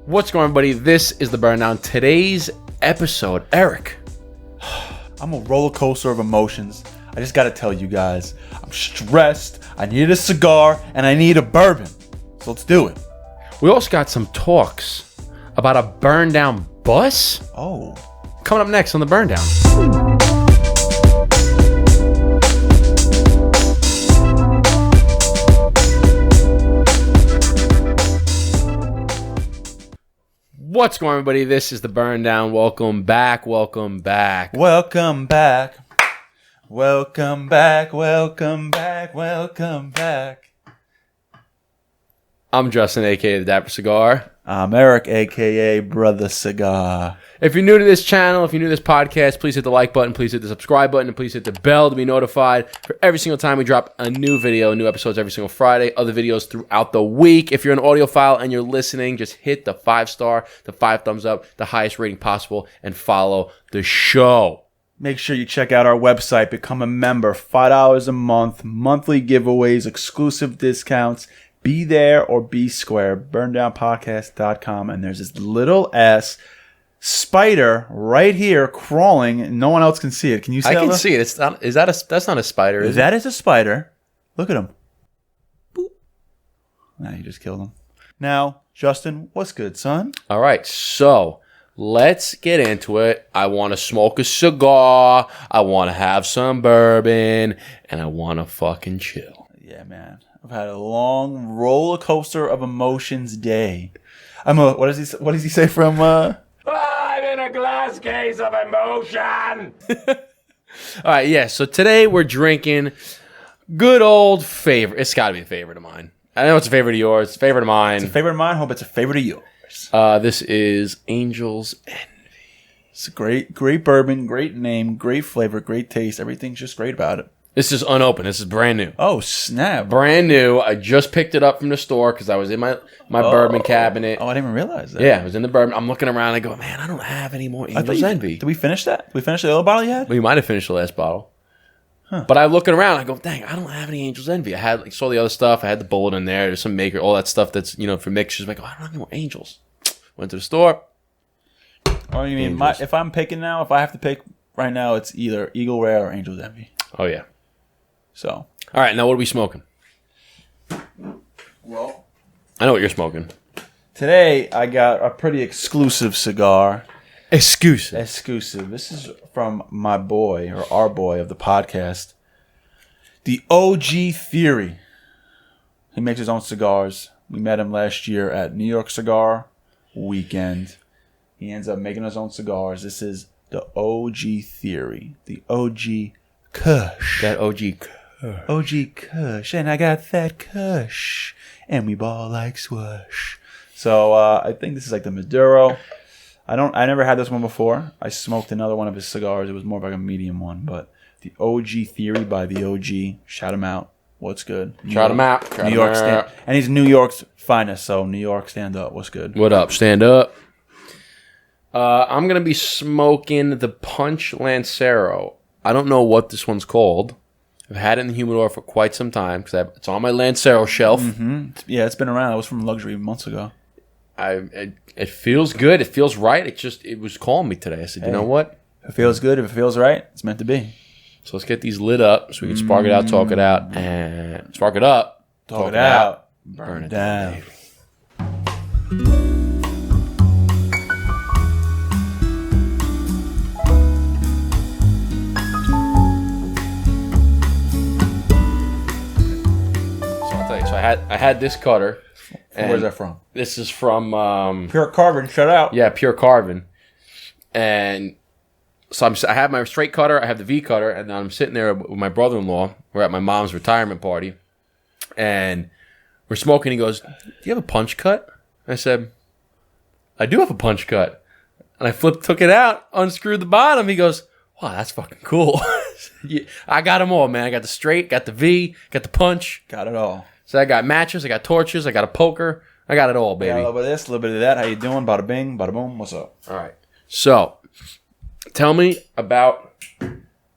What's going on, everybody? This is the Burndown. Today's episode, Eric. I'm a roller coaster of emotions. I just gotta tell you guys, I'm stressed, I need a cigar, and I need a bourbon. So let's do it. We also got some talks about a burn down bus. Oh. Coming up next on the Burndown. What's going on, everybody? This is the Burndown. Welcome back. Welcome back. Welcome back. Welcome back. Welcome back. Welcome back. I'm Justin, a.k.a. The Dapper Cigar. I'm Eric, a.k.a. Brother Cigar. If you're new to this channel, if you're new to this podcast, please hit the like button, please hit the subscribe button, and please hit the bell to be notified for every single time we drop a new video, new episodes every single Friday, other videos throughout the week. If you're an audiophile and you're listening, just hit the 5-star, the 5 thumbs up, the highest rating possible, and follow the show. Make sure you check out our website, become a member, $5 a month, monthly giveaways, exclusive discounts. Be there or be square, burndownpodcast.com, and there's this little ass spider right here crawling, and no one else can see it. Can you see it? I can see it. It's not. That's not a spider, is it? That is a spider. Look at him. Boop. Nah, you just killed him. Now, Justin, what's good, son? All right, so let's get into it. I want to smoke a cigar. I want to have some bourbon, and I want to fucking chill. Yeah, man. I've had a long roller coaster of emotions day. What does he say from I'm in a glass case of emotion. All right, yeah. So today we're drinking good old favorite. It's got to be a favorite of mine. I know it's a favorite of yours. It's a favorite of mine. It's a favorite of mine. Hope it's a favorite of yours. This is Angel's Envy. It's a great bourbon, great name, great flavor, great taste. Everything's just great about it. This is unopened. This is brand new. Oh, snap. Brand new. I just picked it up from the store because I was in my bourbon cabinet. Oh, I didn't even realize that. Yeah, I was in the bourbon. I'm looking around. I go, man, I don't have any more Angel's Envy. Did we finish that? Did we finish the other bottle you had? We might have finished the last bottle. Huh. But I'm looking around. I go, dang, I don't have any Angel's Envy. I had saw the other stuff. I had the bullet in there. There's some maker, all that stuff that's, for mixtures. I go, I don't have any more Angels. Went to the store. Oh, you mean if I'm picking now, if I have to pick right now, it's either Eagle Rare or Angel's Envy. Oh, yeah. So. All right, now what are we smoking? Well, I know what you're smoking. Today, I got a pretty exclusive cigar. Exclusive. This is from my boy, or our boy of the podcast, the OG Theory. He makes his own cigars. We met him last year at New York Cigar Weekend. He ends up making his own cigars. This is the OG Theory. The OG Kush. That OG Kush. OG Kush. And I got that Kush. And we ball like swoosh. So I think this is like the Maduro. I never had this one before. I smoked another one of his cigars. It was more of like a medium one. But the OG Theory by the OG. Shout him out. What's good? Shout him out. New York stand. And he's New York's finest. So New York, stand up. What's good? What up? Stand up. I'm going to be smoking the Punch Lancero. I don't know what this one's called. I've had it in the humidor for quite some time because it's on my Lancero shelf. Mm-hmm. Yeah, it's been around. It was from Luxury months ago. It feels good. It feels right. It was calling me today. I said, you know what? If it feels good, if it feels right, it's meant to be. So let's get these lit up so we can spark it out, talk it out, and spark it up, talk it out, burn it down. I had this cutter. Where's that from? This is from Pure Carbon. Shout out. Yeah, Pure Carbon. And so I have my straight cutter, I have the V cutter, and then I'm sitting there with my brother-in-law. We're at my mom's retirement party, and we're smoking. He goes, "Do you have a punch cut?" I said, "I do have a punch cut." And I took it out, unscrewed the bottom. He goes, "Wow, that's fucking cool." Yeah, I got them all, man. I got the straight, got the V, got the punch. Got it all. So I got matches, I got torches, I got a poker. I got it all, baby. Yeah, a little bit of this, a little bit of that. How you doing? Bada bing, bada boom. What's up? All right. So, tell me about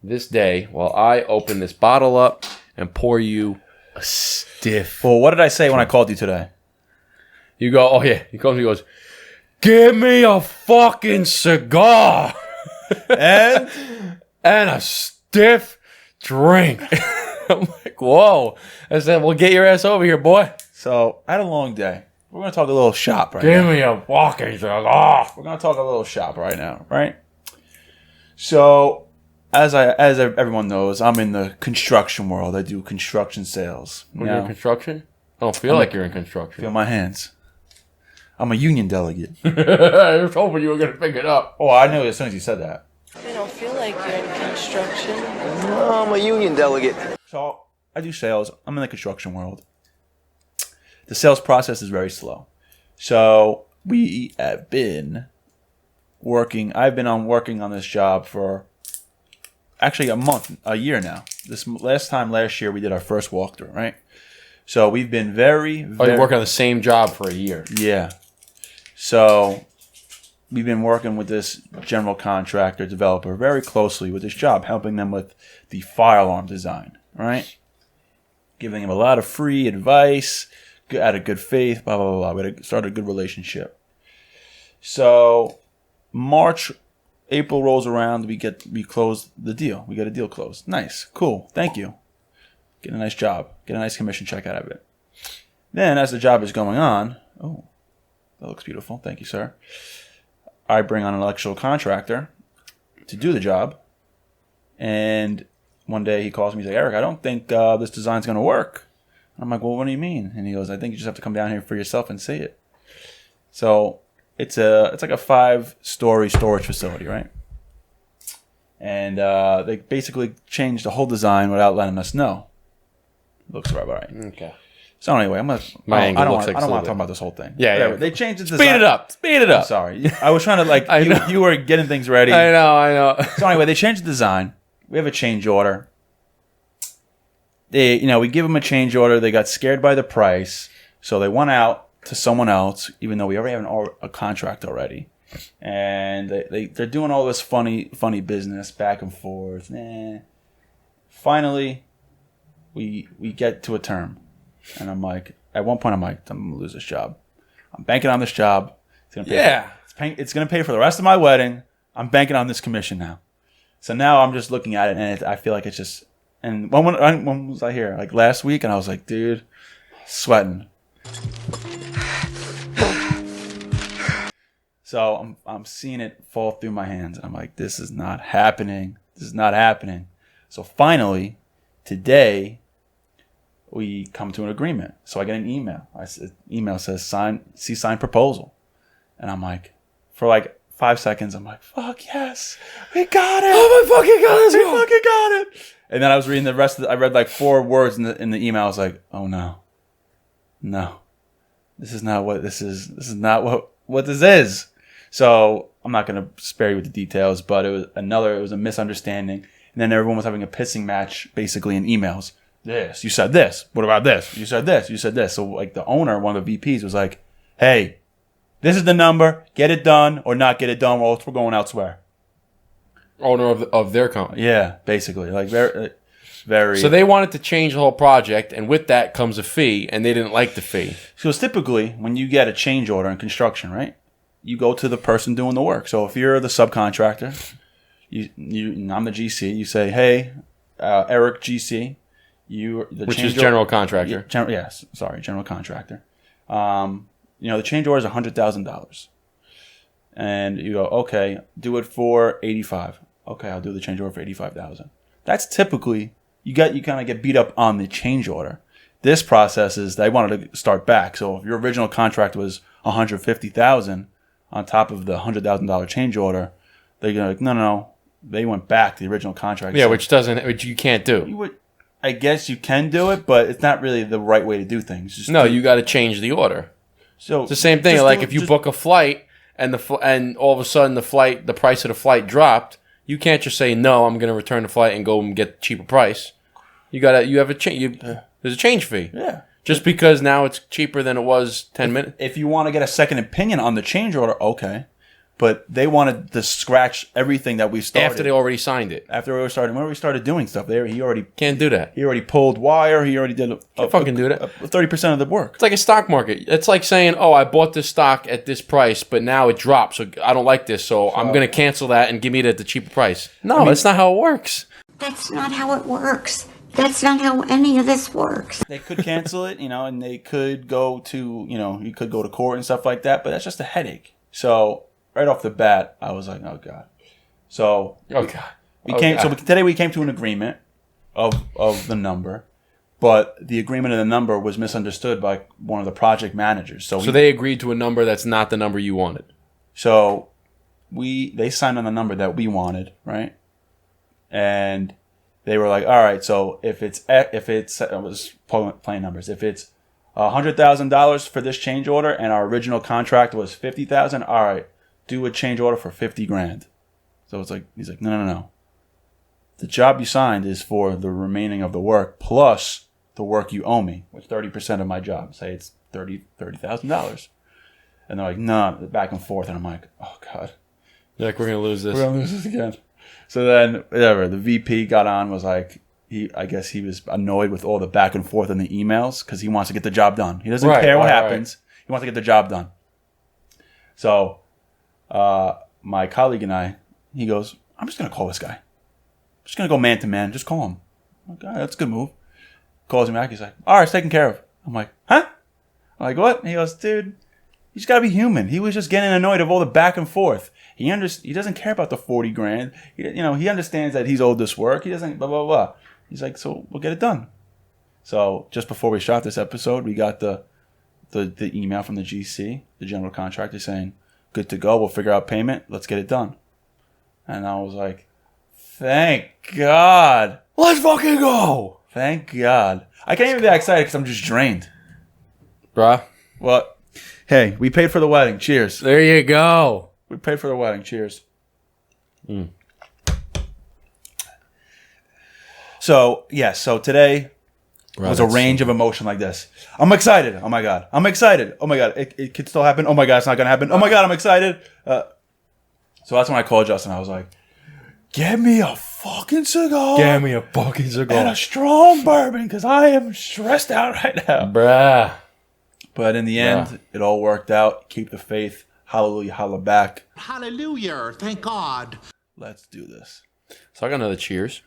this day while I open this bottle up and pour you a stiff. Well, what did I say when I called you today? You go, oh yeah. He calls me, he goes, give me a fucking cigar And and a stiff drink. I'm like, whoa. I said, well, get your ass over here, boy. so I had a long day. We're gonna talk a little shop right Give now. me a fucking cigar. We're gonna talk a little shop right now, right? So, as everyone knows, I'm in the construction world. I do construction sales. You're in construction? I don't feel like you're in construction. Feel my hands. I'm a union delegate. I was hoping you were going to pick it up. Oh, I knew as soon as you said that. I don't feel like you're in construction. No, I'm a union delegate. So I do sales. I'm in the construction world. The sales process is very slow. So we have been working. I've been working on this job for actually a year now. Last year we did our first walkthrough, right? So we've been very You're working on the same job for a year. Yeah. So we've been working with this general contractor developer very closely with this job, helping them with the fire alarm design, right? Giving them a lot of free advice, out of good faith, blah, blah, blah. We had started a good relationship. So April rolls around, we close the deal. We get a deal closed. Nice. Cool. Thank you. Get a nice job. Get a nice commission check out of it. Then as the job is going on, oh, that looks beautiful. Thank you, sir. I bring on an electrical contractor to do the job. And one day he calls me. He's like, Eric, I don't think this design's going to work. And I'm like, well, what do you mean? And he goes, I think you just have to come down here for yourself and see it. So it's like a 5-story storage facility, right? And they basically changed the whole design without letting us know. Looks right. Okay. So anyway, I don't want to talk about this whole thing. Yeah. They changed the design. Speed it up. I'm sorry. I was trying to you were getting things ready. I know. So anyway, they changed the design. We have a change order. We give them a change order. They got scared by the price, so they went out to someone else, even though we already have a contract already. And they're doing all this funny business back and forth. Finally, we get to a term. And I'm like, at one point, I'm going to lose this job. I'm banking on this job. It's going to pay. It's going to pay for the rest of my wedding. I'm banking on this commission now. So now I'm just looking at it, and I feel like it's just. And when was I here? Like last week, and I was like, dude, sweating. So I'm seeing it fall through my hands, and I'm like, this is not happening. This is not happening. So finally, today, we come to an agreement. So I get an email. Email says signed proposal. And I'm like, for like 5 seconds, I'm like, fuck yes, we got it. Oh my fucking God, we fucking got it. And then I was reading the rest of I read like 4 words in the email. I was like, oh no. This is not what this is. This is not what this is. So I'm not going to spare you with the details, but it was a misunderstanding. And then everyone was having a pissing match basically in emails. This, you said this. What about this? You said this. You said this. So like the owner, one of the VPs was like, hey, this is the number. Get it done or not get it done, or else we're going elsewhere. Owner of their company. Yeah, basically. Like very. So they wanted to change the whole project, and with that comes a fee, and they didn't like the fee. So it's typically when you get a change order in construction, right? You go to the person doing the work. So if you're the subcontractor, I'm the GC. You say, hey, Eric GC. Which is general contractor. General contractor. The change order is $100,000, and you go, okay, do it for $85,000. Okay, I'll do the change order for $85,000. That's typically you kind of get beat up on the change order. This process is they wanted to start back. So if your original contract was $150,000 on top of the $100,000 change order, they're gonna like, no. They went back to the original contract. Yeah, which you can't do. I guess you can do it, but it's not really the right way to do things. You got to change the order. So it's the same thing. Like if you book a flight and all of a sudden the price of the flight dropped, you can't just say no. I'm going to return the flight and go and get the cheaper price. There's a change fee. Yeah. Just because now it's cheaper than it was 10 minutes. If you want to get a second opinion on the change order, okay. But they wanted to scratch everything that we started. After they already signed it. After we started doing stuff, he already pulled wire. He already did Can't fucking do that. 30% of the work. It's like a stock market. It's like saying, oh, I bought this stock at this price, but now it dropped, so I don't like this, so I'm going to cancel that and give me it at the cheaper price. No, that's not how it works. That's not how it works. That's not how any of this works. They could cancel it, and they could go to, you could go to court and stuff like that, but that's just a headache. So right off the bat, I was like, oh God. So today we came to an agreement of the number, but the agreement of the number was misunderstood by one of the project managers. So they agreed to a number that's not the number you wanted. So they signed on the number that we wanted, right? And they were like, all right, so if it's I was playing numbers. If it's $100,000 for this change order and our original contract was $50,000, all right, do a change order for $50,000. So it's like, he's like, no. The job you signed is for the remaining of the work plus the work you owe me, which 30% of my job. Say it's $30,000. And they're like, no, back and forth. And I'm like, oh God. You're like, we're going to lose this. We're going to lose this again. So then, whatever, the VP got on, was like, I guess he was annoyed with all the back and forth in the emails because he wants to get the job done. He doesn't care what happens. Right. He wants to get the job done. So my colleague and I, he goes, I'm just going to call this guy. I'm just going to go man to man. Just call him. I'm like, all right, that's a good move. Calls him back. He's like, all right, it's taken care of. I'm like, huh? I'm like, what? And he goes, dude, you just got to be human. He was just getting annoyed of all the back and forth. He doesn't care about the $40,000. He understands that he's owed this work. He doesn't blah, blah, blah. He's like, so we'll get it done. So just before we shot this episode, we got the email from the GC, the general contractor, saying, good to go. We'll figure out payment. Let's get it done. And I was like, thank God. Let's fucking go. Thank God. I can't even be that excited because I'm just drained. Bruh. Well, hey, we paid for the wedding. Cheers. There you go. We paid for the wedding. Cheers. So today was a range of emotion like this. I'm excited. Oh my God. I'm excited. Oh my God. It could still happen. Oh my God. It's not going to happen. Oh my God. I'm excited. So that's when I called Justin. I was like, get me a fucking cigar. Get me a fucking cigar. And a strong bourbon because I am stressed out right now. Bruh. But in the end, it all worked out. Keep the faith. Hallelujah. Holla back. Hallelujah. Thank God. Let's do this. So I got another cheers.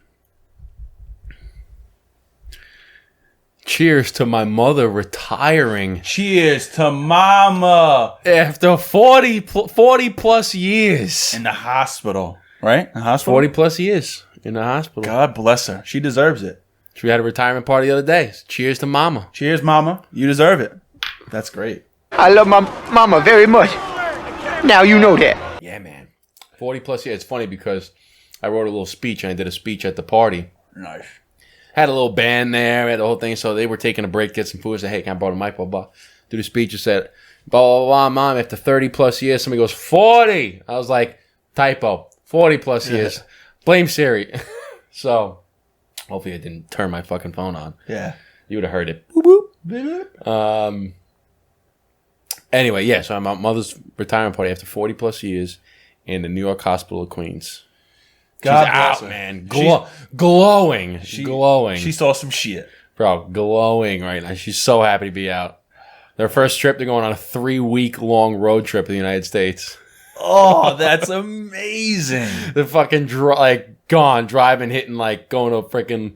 Cheers to my mother retiring. Cheers to mama. After 40 plus years. In the hospital. Right? In the hospital? 40 plus years in the hospital. God bless her. She deserves it. We had a retirement party the other day. Cheers to mama. Cheers, mama. You deserve it. That's great. I love my mama very much. Now you know that. Yeah, man. 40 plus years. It's funny because I wrote a little speech and I did a speech at the party. Nice. Had a little band there, had the whole thing. So they were taking a break, get some food. I said, hey, can I borrow the mic? Blah, blah. Do the speech. I said, blah, blah, blah, mom. After 30 plus years, somebody goes, 40. I was like, typo. 40 plus years. Blame Siri. So hopefully I didn't turn my fucking phone on. Yeah. You would have heard it. Boop, boop. Anyway, yeah, so I'm at mother's retirement party after 40 plus years in the New York Hospital of Queens. God She's bless out, her. man. Glowing. Glowing. She saw some shit. Bro, glowing right now. She's so happy to be out. Their first trip, they're going on a 3-week-long road trip in the United States. Oh, that's amazing. They're fucking driving, hitting going to freaking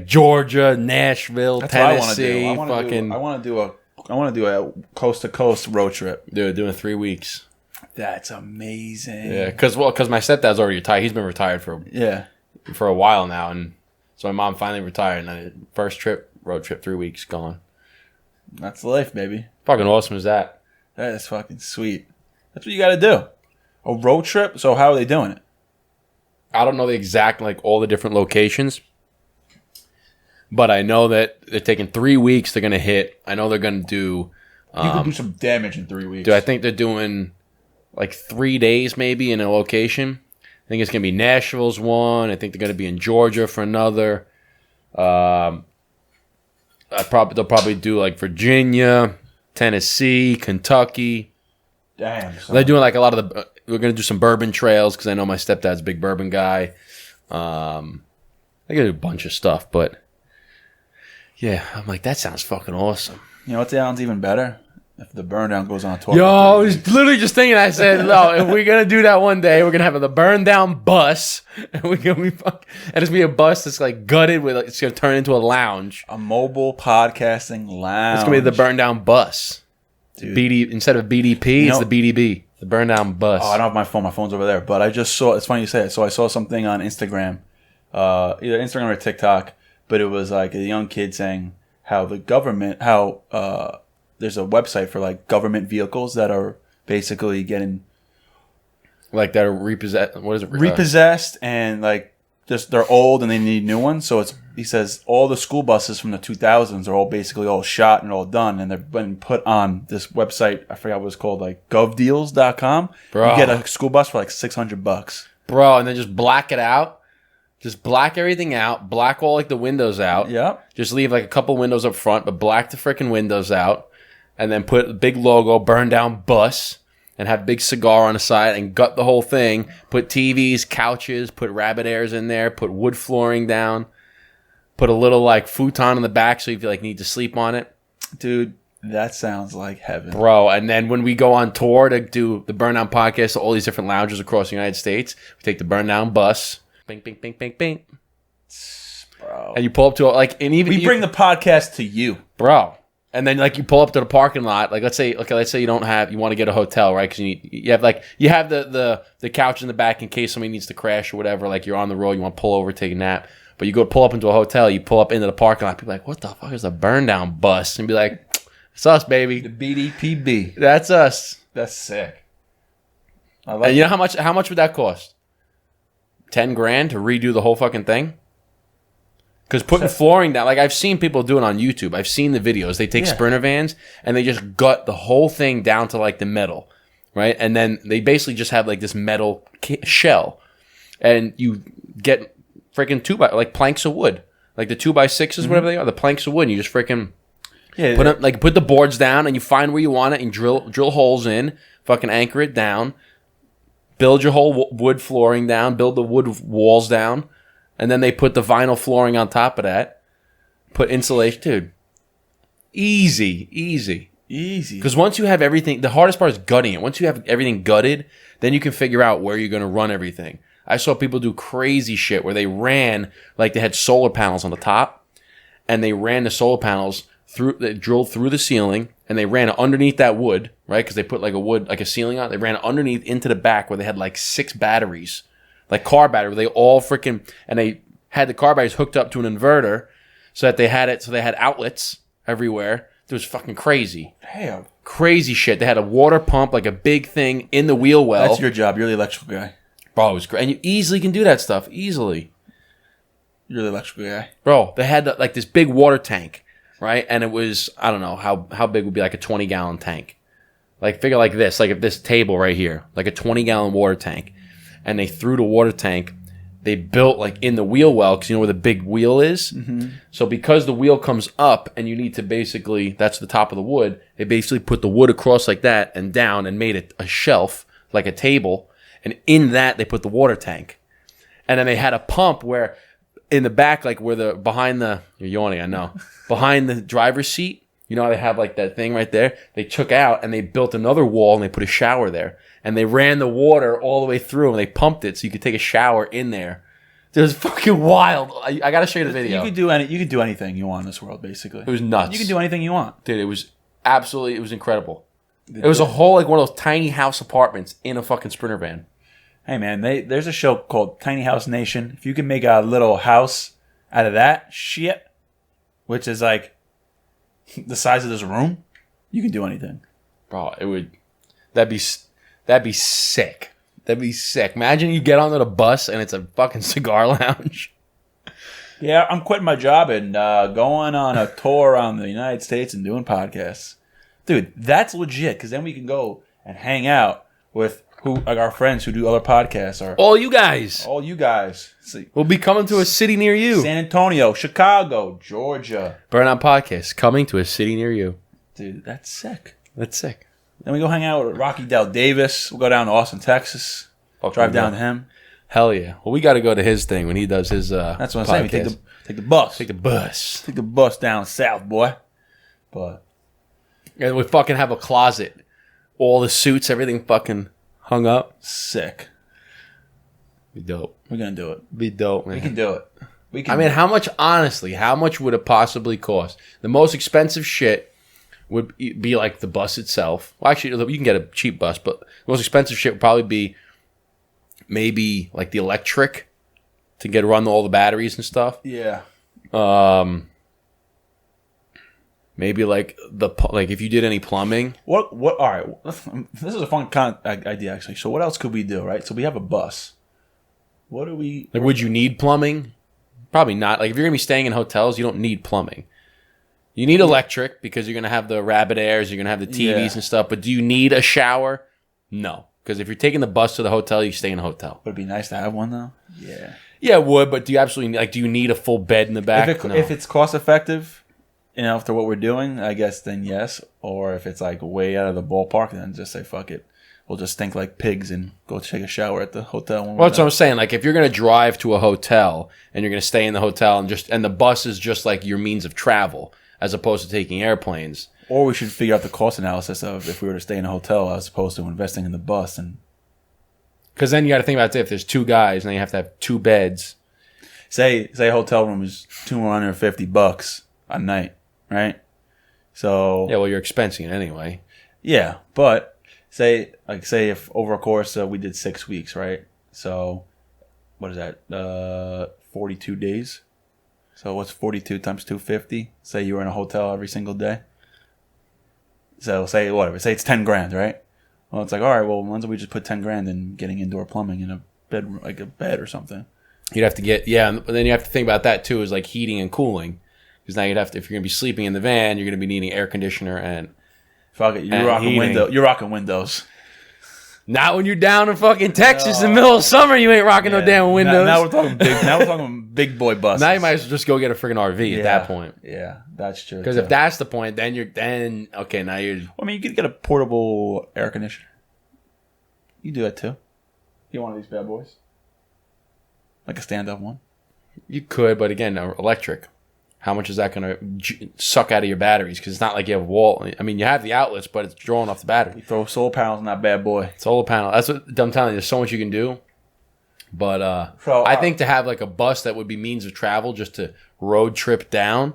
Georgia, Nashville, That's Tennessee. what I want to do a coast to coast road trip. Dude, doing 3 weeks. That's amazing. Yeah, because my stepdad's already retired. He's been retired for a while now, and so my mom finally retired. And first trip, road trip, 3 weeks gone. That's life, baby. Fucking awesome is that? That is fucking sweet. That's what you got to do. A road trip. So how are they doing it? I don't know the exact all the different locations, but I know that they're taking 3 weeks. They're gonna hit. I know they're gonna do. You can do some damage in 3 weeks. Dude, I think they're doing 3 days maybe in a location. I think it's going to be Nashville's one. I think they're going to be in Georgia for another. They'll probably do Virginia, Tennessee, Kentucky. Damn. Son. They're doing a lot of the we're gonna do some bourbon trails because I know my stepdad's a big bourbon guy. I gotta do a bunch of stuff, but yeah, I'm like, that sounds fucking awesome. You know what sounds even better? If the burn down goes on tour. Yo, I was literally just thinking. I said, no, if we're gonna do that one day, we're gonna have the burn down bus, and we're gonna be and it's gonna be a bus that's like gutted with, like, it's gonna turn into a lounge, a mobile podcasting lounge. It's gonna be the burn down bus. Dude. BD instead of BDP, it's the BDB, the burn down bus. Oh, I don't have my phone. My phone's over there. But I just saw. It's funny you say it. So I saw something on Instagram, either Instagram or TikTok. But it was like a young kid saying how the government, there's a website for like government vehicles that are basically getting like that are repossessed. What is it? Repossessed and like just they're old and they need new ones. So he says all the school buses from the 2000s are all basically all shot and all done, and they've been put on this website. I forgot what it's called, like govdeals.com. Bro. You get a school bus for like $600, bro, and then just black it out. Just black everything out. Black all like the windows out. Yeah. Just leave like a couple windows up front, but black the freaking windows out. And then put a big logo, burn down bus, and have big cigar on the side and gut the whole thing. Put TVs, couches, put rabbit airs in there, put wood flooring down, put a little like futon in the back so if you like need to sleep on it. Dude, that sounds like heaven. Bro, and then when we go on tour to do the Burn Down podcast to all these different lounges across the United States, we take the Burn Down bus. Bing, bing, bing, bing, bing. Bro. And you pull up to like, and even we bring the podcast to you, bro. And then like you pull up to the parking lot, like let's say you want to get a hotel, right? Because you have the couch in the back in case somebody needs to crash or whatever. Like you're on the road, you want to pull over, take a nap, but you go pull up into a hotel, you pull up into the parking lot. People are like, what the fuck is a burn down bus? And be like, it's us, baby. the BDPB. That's us. That's sick. I And you know how much would that cost? $10,000 to redo the whole fucking thing? Because putting flooring down, like I've seen people do it on YouTube. I've seen the videos. They take Sprinter vans and they just gut the whole thing down to like the metal, right? And then they basically just have like this metal shell, and you get freaking like planks of wood, like the 2x6s, whatever they are, the planks of wood. And you just freaking put the boards down, and you find where you want it, and drill holes in, fucking anchor it down, build your whole wood flooring down, build the wood walls down. And then they put the vinyl flooring on top of that. Put insulation. Dude, easy. Because once you have everything, the hardest part is gutting it. Once you have everything gutted, then you can figure out where you're going to run everything. I saw people do crazy shit where they ran, like they had solar panels on the top, and they ran the solar panels they drilled through the ceiling, and they ran it underneath that wood, right? Because they put like a ceiling on it. They ran it underneath into the back where they had like 6 batteries. Like car battery, they all freaking, and they had the car batteries hooked up to an inverter so that they had outlets everywhere. It was fucking crazy. Damn. Crazy shit. They had a water pump, like a big thing in the wheel well. That's your job. You're the electrical guy. Bro, it was great. And you easily can do that stuff. Easily. You're the electrical guy. Bro, they had like this big water tank, right? And it was, I don't know, how big would be like a 20-gallon tank. Like figure like this, like if this table right here, like a 20-gallon water tank. And they threw the water tank. They built like in the wheel well, because you know where the big wheel is. Mm-hmm. So because the wheel comes up and you need to basically, that's the top of the wood. They basically put the wood across like that and down and made it a shelf, like a table. And in that they put the water tank. And then they had a pump where in the back, like where you're yawning, I know, behind the driver's seat, you know how they have like that thing right there? They took out and they built another wall and they put a shower there. And they ran the water all the way through and they pumped it so you could take a shower in there. It was fucking wild. I got to show you the video. You could do anything you want in this world, basically. It was nuts. You can do anything you want. Dude, it was incredible. It was a whole, like one of those tiny house apartments in a fucking Sprinter van. Hey, man, there's a show called Tiny House Nation. If you can make a little house out of that shit, which is like the size of this room, you can do anything. Bro, that'd be sick. That'd be sick. Imagine you get onto the bus and it's a fucking cigar lounge. Yeah, I'm quitting my job and going on a tour around the United States and doing podcasts. Dude, that's legit, because then we can go and hang out with our friends who do other podcasts. Or all you guys. See, we'll be coming to a city near you. San Antonio, Chicago, Georgia. Burnout Podcast coming to a city near you. Dude, that's sick. That's sick. Then we go hang out with Rocky Dale Davis. We'll go down to Austin, Texas. Drive down to him. Hell yeah. Well, we got to go to his thing when he does his That's what I'm saying. podcast. Take the bus. Take the bus. Take the bus down south, boy. But And we fucking have a closet. All the suits, everything fucking hung up. sick. Be dope. We're gonna do it. Be dope, man. We can do it. We can. I mean, how much, honestly, how much would it possibly cost? The most expensive shit would be like the bus itself. Well, actually, you can get a cheap bus, but the most expensive shit would probably be maybe like the electric to run all the batteries and stuff. Yeah. Maybe like if you did any plumbing. What? All right. This is a fun kind of idea, actually. So, what else could we do? Right. So, we have a bus. What do we? Like, would you need plumbing? Probably not. Like, if you're gonna be staying in hotels, you don't need plumbing. You need electric because you're gonna have the rabbit airs, you're gonna have the TVs and stuff. But do you need a shower? No, because if you're taking the bus to the hotel, you stay in a hotel. Would it be nice to have one though? Yeah. Yeah, it would. But do you absolutely do you need a full bed in the back? No. If it's cost effective, after what we're doing, I guess then yes. Or if it's like way out of the ballpark, then just say fuck it. We'll just stink like pigs and go take a shower at the hotel. Well, that's what I'm saying. Like, if you're gonna drive to a hotel and you're gonna stay in the hotel and the bus is just like your means of travel as opposed to taking airplanes. Or we should figure out the cost analysis of if we were to stay in a hotel as opposed to investing in the bus. And because then you got to think about if there's two guys and you have to have two beds. Say a hotel room is $250 a night, right? So Yeah, well, you're expensing it anyway. yeah, but say if over a course we did 6 weeks, right? So what is that? 42 days. So what's 42 times 250? Say you were in a hotel every single day. So say it's 10 grand, right? Well, it's like, all right, well, why don't we just put 10 grand in getting indoor plumbing in a bed, like a bed or something? You'd have to but then you have to think about that too, is like heating and cooling. Because now if you're gonna be sleeping in the van, you're gonna be needing air conditioner and fuck it, you're rocking windows. Not when you're down in fucking Texas in the middle of summer, you ain't rocking no damn windows. Now we're talking big boy buses. Now you might as well just go get a freaking RV at that point. Yeah, that's true. Because if that's the point, then now you're. I mean, you could get a portable air conditioner. You do that too. Get one of these bad boys, like a stand-up one. You could, but again, electric. How much is that going to suck out of your batteries? Because it's not like you have wall. I mean, you have the outlets, but it's drawing off the battery. You throw solar panels on that bad boy. Solar panel. That's what I'm telling you. There's so much you can do. But I think to have like a bus that would be means of travel just to road trip down.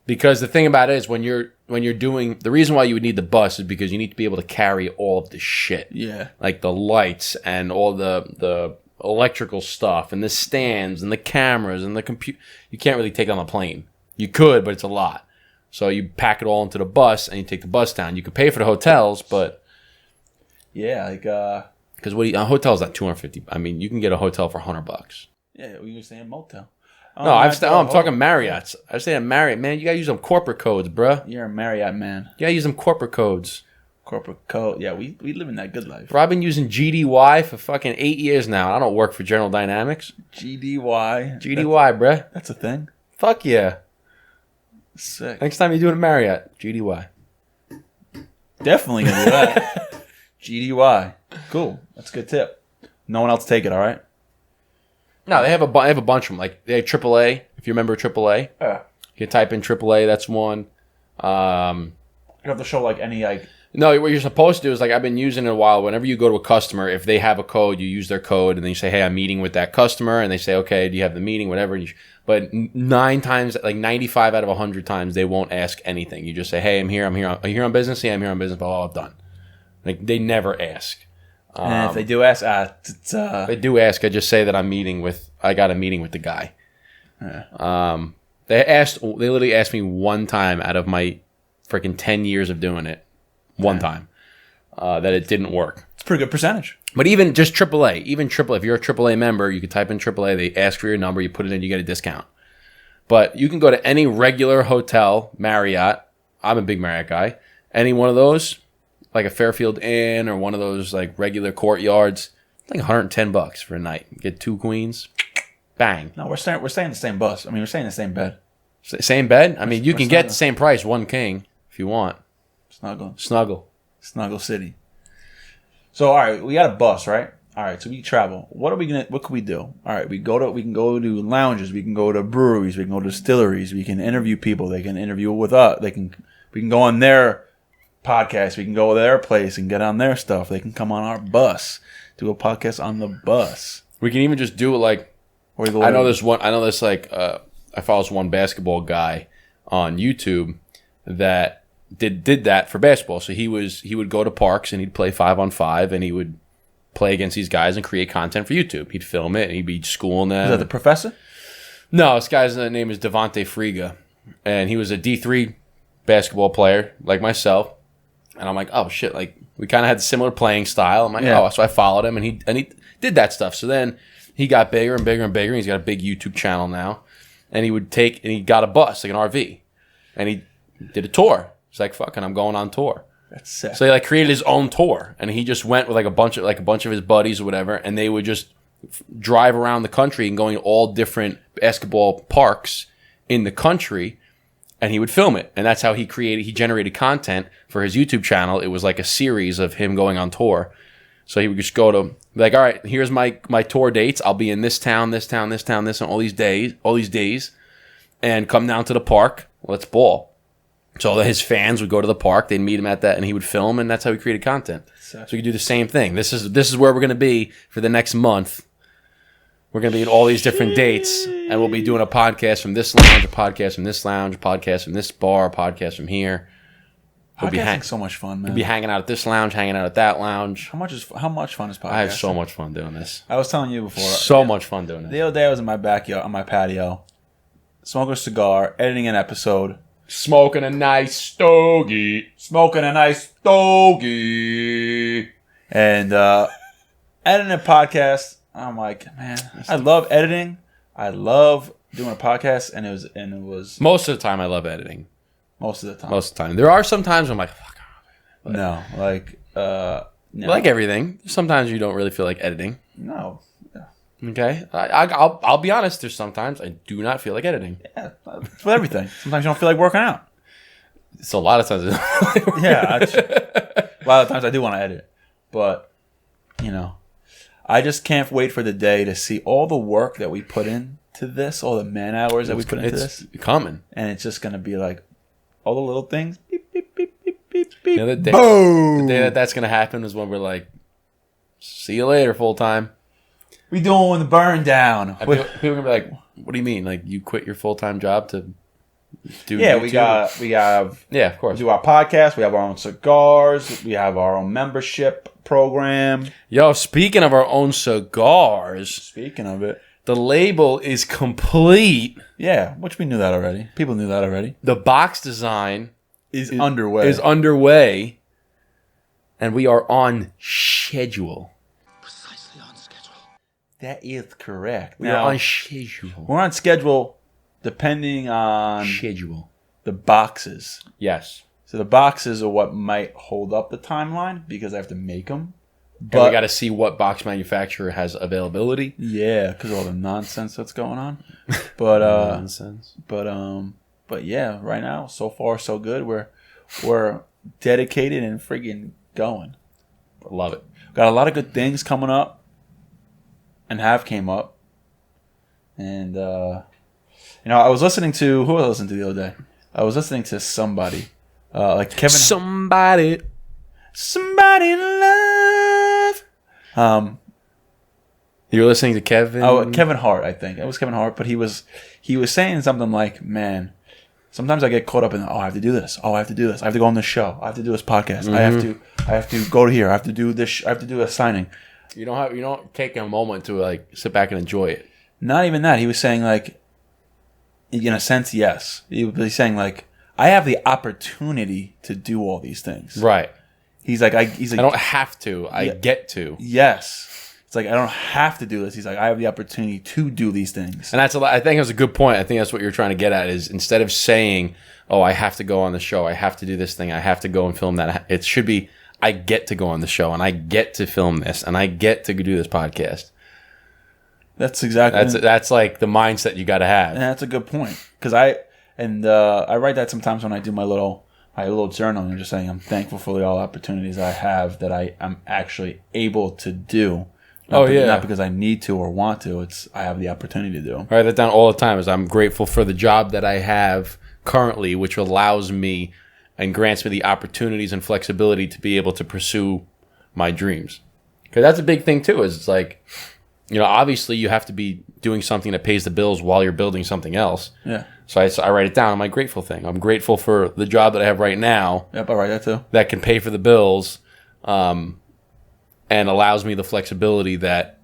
Because the thing about it is when you're doing, the reason why you would need the bus is because you need to be able to carry all of the shit. Yeah. Like the lights and all the electrical stuff and the stands and the cameras and the computer. You can't really take it on a plane. You could, but it's a lot. So you pack it all into the bus and you take the bus down. You could pay for the hotels, but yeah, like because a hotel's not $250. I mean, you can get a hotel for $100. Yeah, we can stay in a motel. No, I'm talking Marriott's. I stay at Marriott, man. You gotta use them corporate codes, bruh. You're a Marriott man. You gotta use them corporate codes. Corporate code. Yeah, we live in that good life. Bro, I've been using GDY for fucking 8 years now. I don't work for General Dynamics. GDY. GDY, bruh. That's a thing. Fuck yeah. Sick. Next time you do it at Marriott, GDY. Definitely gonna do that. GDY. Cool. That's a good tip. No one else take it, all right? No, they have a bunch of them. Like, they have AAA, if you remember AAA. Yeah. You can type in AAA, that's one. You have to show, like, any, like... No, what you're supposed to do is, like, I've been using it a while. Whenever you go to a customer, if they have a code, you use their code, and then you say, hey, I'm meeting with that customer, and they say, okay, do you have the meeting, whatever. But 9 times, like 95 out of 100 times, they won't ask anything. You just say, hey, I'm here on business. Yeah, I'm here on business, but I'm done. Like, they never ask. And if they do ask, if they do ask, I just say that I got a meeting with the guy. Yeah. They literally asked me one time out of my freaking 10 years of doing it, time, that it didn't work. It's a pretty good percentage. But even just AAA, if you're a AAA member, you can type in AAA, they ask for your number, you put it in, you get a discount. But you can go to any regular hotel, Marriott, I'm a big Marriott guy, any one of those, like a Fairfield Inn or one of those like regular courtyards, like $110 for a night. Get 2 queens, bang. No, we're staying in the same bus. I mean, we're staying in the same bed. Same bed? I mean, you can get the same price, 1 king, if you want. Snuggle City. So all right, we got a bus, right? All right, so we travel. What can we do? All right, we can go to lounges, we can go to breweries, we can go to distilleries, we can interview people. They can interview with us. We can go on their podcast. We can go to their place and get on their stuff. They can come on our bus, do a podcast on the bus. We can even just do it like. I know this like I follow this one basketball guy on YouTube that did that for basketball. So he would go to parks and he'd play 5-on-5 and he would play against these guys and create content for YouTube. He'd film it and he'd be schooling them. Is that the professor? No, this guy's name is Devontae Friga, and he was a D3 basketball player like myself. And I'm like, oh shit, like we kind of had similar playing style. I'm like, oh, so I followed him and he did that stuff. So then he got bigger and bigger and bigger. And he's got a big YouTube channel now, and he got a bus, like an RV, and he did a tour. He's like, fucking, I'm going on tour. That's sick. So he like created his own tour, and he just went with like a bunch of his buddies or whatever, and they would just drive around the country and going to all different basketball parks in the country, and he would film it. And that's how he generated content for his YouTube channel. It was like a series of him going on tour. So he would just go to like, all right, here's my tour dates. I'll be in this town, and all these days, and come down to the park. Let's ball. So his fans would go to the park, they'd meet him at that, and he would film, and that's how he created content. So we could do the same thing. This is where we're going to be for the next month. We're going to be at all these different dates, and we'll be doing a podcast from this lounge, a podcast from this lounge, a podcast from this bar, a podcast from here. Podcasting's so much fun, man. We'll be hanging out at this lounge, hanging out at that lounge. How much fun is podcasting? I have so much fun doing this. I was telling you before. So much fun doing this. The other day I was in my backyard, on my patio, smoking a cigar, editing an episode. Smoking a nice stogie. And editing a podcast. I'm like, man, I love editing. I love doing a podcast, and it was most of the time I love editing. Most of the time. There are some times I'm like, fuck. No. Like everything. Sometimes you don't really feel like editing. No. Okay, I'll be honest. There's sometimes I do not feel like editing. Yeah, with everything. Sometimes you don't feel like working out. It's a lot of times. A lot of times I do want to edit, but I just can't wait for the day to see all the work that we put into this, all the man hours that we put into this. It's coming, and it's just gonna be like all the little things. Beep, beep, beep, beep, beep, beep. The day, boom. The day that's gonna happen is when we're like, see you later, full time. We doing the burn down. People are gonna be like, "What do you mean? Like you quit your full time job to do?" Yeah, YouTube? we have. Yeah, of course. We do our podcast. We have our own cigars. We have our own membership program. Yo, speaking of our own cigars. Speaking of it, the label is complete. Yeah, which we knew that already. People knew that already. The box design is underway, and we are on schedule. That is correct. We're on schedule. We're on schedule depending on schedule. The boxes. Yes. So the boxes are what might hold up the timeline because I have to make them. But we got to see what box manufacturer has availability. Yeah, because of all the nonsense that's going on. But nonsense. But yeah, right now, so far so good. We're dedicated and friggin' going. I love it. Got a lot of good things coming up. And came up. And, I was listening to... Who was I listening to the other day? I was listening to somebody. Like Kevin... Somebody in love. You were listening to Kevin... Oh, Kevin Hart, I think. It was Kevin Hart, but he was saying something like, man, sometimes I get caught up in, I have to do this. I have to do this. I have to go on this show. I have to do this podcast. Mm-hmm. I have to go to here. I have to do this. I have to do a signing. You don't take a moment to like sit back and enjoy it. Not even that. He was saying like, in a sense, yes. He was saying like, I have the opportunity to do all these things. Right. He's like, I don't have to. I get to. Yes. It's like I don't have to do this. He's like, I have the opportunity to do these things. And I think that's a good point. I think that's what you're trying to get at. Is instead of saying, "Oh, I have to go on the show. I have to do this thing. I have to go and film that." It should be, I get to go on the show, and I get to film this, and I get to do this podcast. That's exactly. That's like the mindset you got to have. And that's a good point because I write that sometimes when I do my little I had a little journal and just saying I'm thankful for all opportunities I have that I am actually able to do. Not because I need to or want to. It's I have the opportunity to do. I write that down all the time. Is I'm grateful for the job that I have currently, which allows me and grants me the opportunities and flexibility to be able to pursue my dreams. Because that's a big thing too. Is it's like, obviously you have to be doing something that pays the bills while you're building something else. Yeah. So I write it down on my grateful thing. I'm grateful for the job that I have right now. Yep, I write that too. That can pay for the bills. And allows me the flexibility that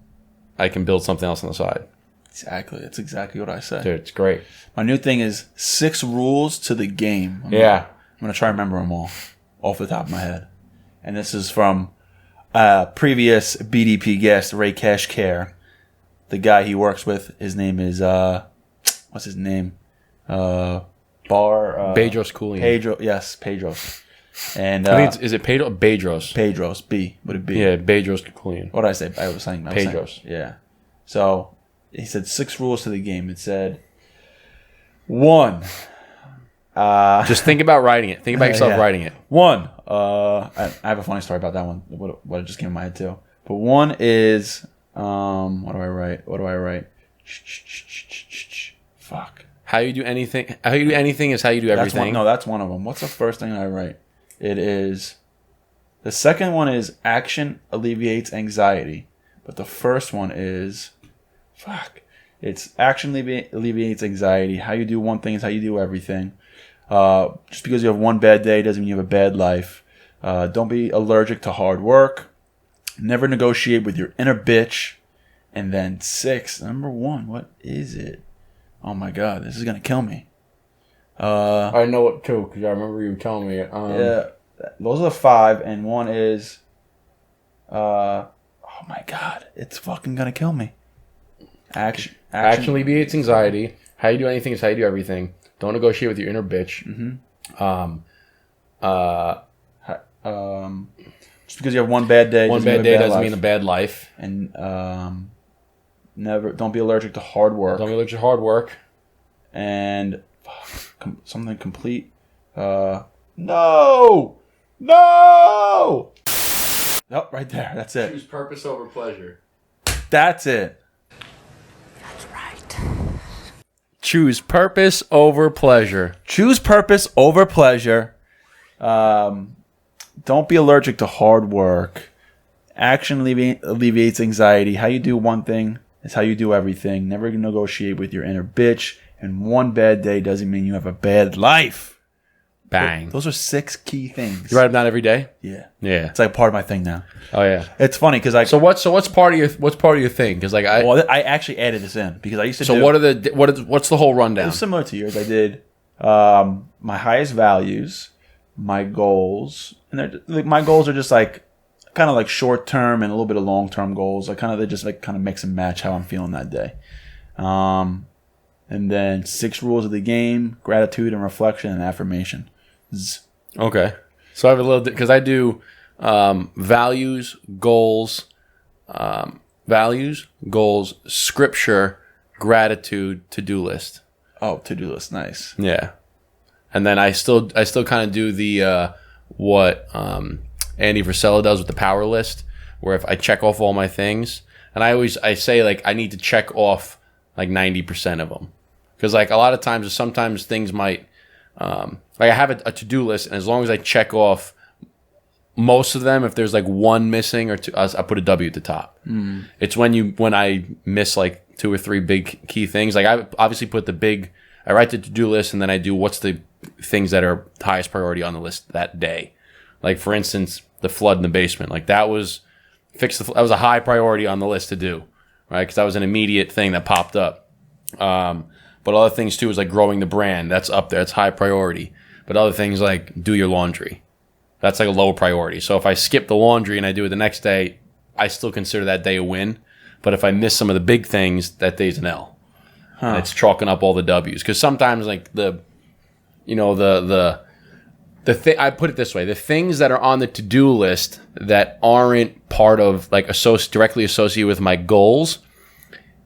I can build something else on the side. Exactly. That's exactly what I said. Dude, it's great. My new thing is 6 rules to the game. I'm going to try and remember them all off the top of my head. And this is from previous BDP guest, Ray Cashcare. The guy he works with, his name is, what's his name? Bedros Keuilian. Pedros. And I think is it Pedro? Bedros. Pedros, B. Would it be? Yeah, Bedros Keuilian. What did I say? I was saying Pedros. Yeah. So he said 6 rules to the game. It said 1. Just think about writing it. Think about yourself writing it. 1. I have a funny story about that one. What just came in my head too. But 1 is what do I write? Fuck. How you do anything is how you do everything. That's one of them. What's the first thing I write? It is. The second one is action alleviates anxiety. But the first one is. Fuck. It's action alleviates anxiety. How you do one thing is how you do everything. Just because you have one bad day doesn't mean you have a bad life. Don't be allergic to hard work. Never negotiate with your inner bitch. And then 6, number 1, what is it? Oh my god, this is going to kill me. I know it too, because I remember you telling me it. Yeah, those are the 5, and 1 is... oh my god, it's fucking going to kill me. Action alleviates anxiety. How you do anything is how you do everything. Don't negotiate with your inner bitch. Just because you have one bad day doesn't mean a bad life. And don't be allergic to hard work. Don't be allergic to hard work. And something complete. No! Oh, right there. That's it. Choose purpose over pleasure. That's it. That's right. Choose purpose over pleasure. Choose purpose over pleasure. Don't be allergic to hard work. Action alleviates anxiety. How you do one thing is how you do everything. Never negotiate with your inner bitch. And one bad day doesn't mean you have a bad life. Bang. Those are 6 key things. You write them down every day? Yeah. Yeah. It's like part of my thing now. Oh yeah. It's funny because So what's part of your thing? Because I actually added this in because I used to. So what's the whole rundown? It's similar to yours. I did my highest values, my goals, and my goals are just like kind of like short term and a little bit of long term goals. They just like kind of mix and match how I'm feeling that day. And then 6 rules of the game: gratitude and reflection and affirmation. Okay. So I have a little because I do values, goals, scripture, gratitude, to-do list. Oh, to-do list, nice. Yeah. And then I still kind of do the what Andy Frisella does with the power list, where if I check off all my things, and I say like I need to check off like 90% of them, because like a lot of times, sometimes things might like I have a to-do list, and as long as I check off most of them, if there's like one missing or two, I put a W at the top. It's when I miss like 2 or 3 big key things. Like I obviously put I write the to-do list, and then I do what's the things that are highest priority on the list that day. Like for instance, the flood in the basement. Like that was that was a high priority on the list to do, right? Because that was an immediate thing that popped up. But other things too is like growing the brand. That's up there. It's high priority. But other things like do your laundry. That's like a low priority. So if I skip the laundry and I do it the next day, I still consider that day a win. But if I miss some of the big things, that day's an L. And it's chalking up all the W's. Because sometimes like I put it this way, the things that are on the to-do list that aren't part of like directly associated with my goals,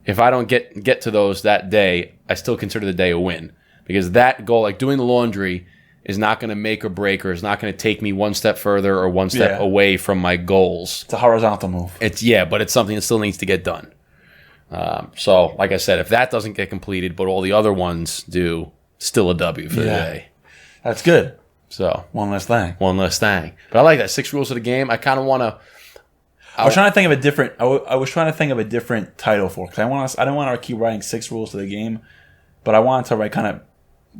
if I don't get to those that day, I still consider the day a win. Because that goal, like doing the laundry, is not going to make or break, or is not going to take me one step further or one step away from my goals. It's a horizontal move. But it's something that still needs to get done. So, like I said, if that doesn't get completed, but all the other ones do, still a W for the day. That's good. So one less thing. But I like that 6 rules of the game. I kind of want to. I was trying to think of a different. I was trying to think of a different title for, because I didn't want to keep writing 6 rules to the game, but I wanted to write kind of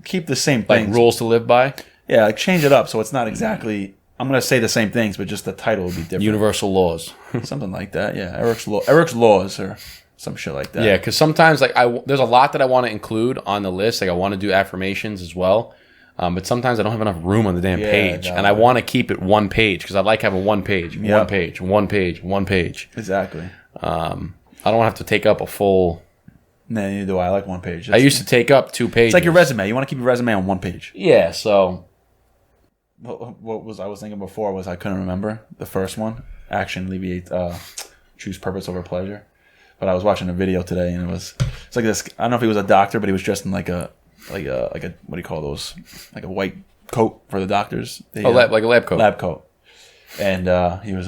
keep the same things. Like rules to live by. Yeah, like change it up so it's not exactly. I'm gonna say the same things, but just the title will be different. Universal laws, something like that. Yeah, Eric's laws or some shit like that. Yeah, because sometimes like there's a lot that I want to include on the list. Like I want to do affirmations as well. But sometimes I don't have enough room on the damn page, and I want to keep it one page because I like having one page. Exactly. I don't want to have to take up a full. No, neither do I. I like one page. I used to take up 2 pages. It's like your resume. You want to keep your resume on one page. Yeah. So, what was I was thinking before was I couldn't remember the first one. Action alleviate, choose purpose over pleasure. But I was watching a video today, and it's like this. I don't know if he was a doctor, but he was dressed in like a what do you call those? Like a white coat for the doctors. Like a lab coat. Lab coat. And he was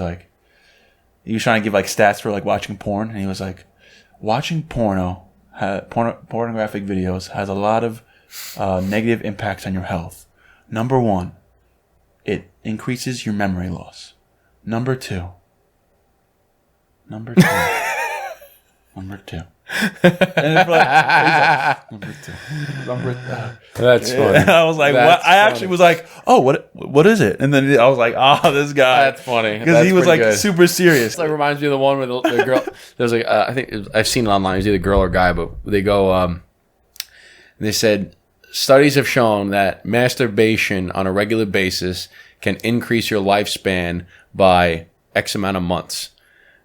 trying to give like stats for like watching porn, and he was like, watching pornographic videos has a lot of negative impacts on your health. Number 1, it increases your memory loss. Number 2. Number 2. And it's like, number 2. That's funny. And I was like, what? I actually was like, oh, what is it? And then I was like, oh, this guy. That's funny. Because he was like super serious. It like reminds me of the one with the girl. There's like I think I've seen it online. It's either girl or guy, but they go. They said studies have shown that masturbation on a regular basis can increase your lifespan by X amount of months.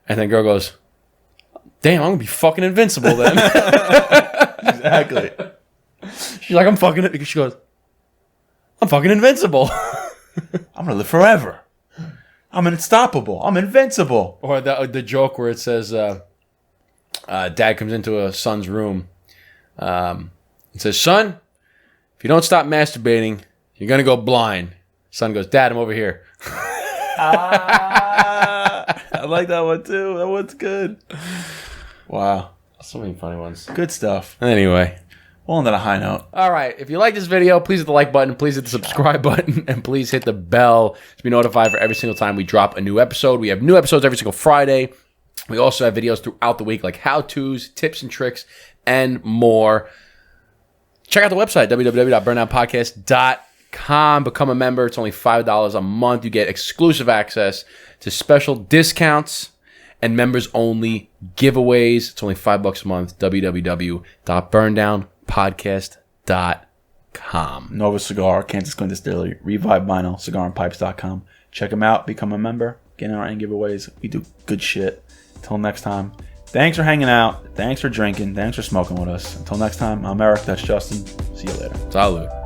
And then the girl goes, damn, I'm gonna be fucking invincible then. Exactly. She's like, I'm fucking. She goes, I'm fucking invincible. I'm gonna live forever. I'm unstoppable. I'm invincible. Or the joke where it says, dad comes into a son's room, and says, son, if you don't stop masturbating, you're gonna go blind. Son goes, Dad, I'm over here. I like that one too. That one's good. Wow. So many funny ones. Good stuff. Anyway. We'll end on a high note. All right. If you like this video, please hit the like button. Please hit the subscribe button. And please hit the bell to be notified for every single time we drop a new episode. We have new episodes every single Friday. We also have videos throughout the week like how-tos, tips and tricks, and more. Check out the website, www.burndownpodcast.com. Become a member. It's only $5 a month. You get exclusive access to special discounts and members-only giveaways. It's only $5 a month. www.burndownpodcast.com. Nova Cigar, Kansas Clean Distillery, Revive Vinyl, cigarandpipes.com. Check them out. Become a member. Get in our end giveaways. We do good shit. Until next time, thanks for hanging out. Thanks for drinking. Thanks for smoking with us. Until next time, I'm Eric. That's Justin. See you later. Salud.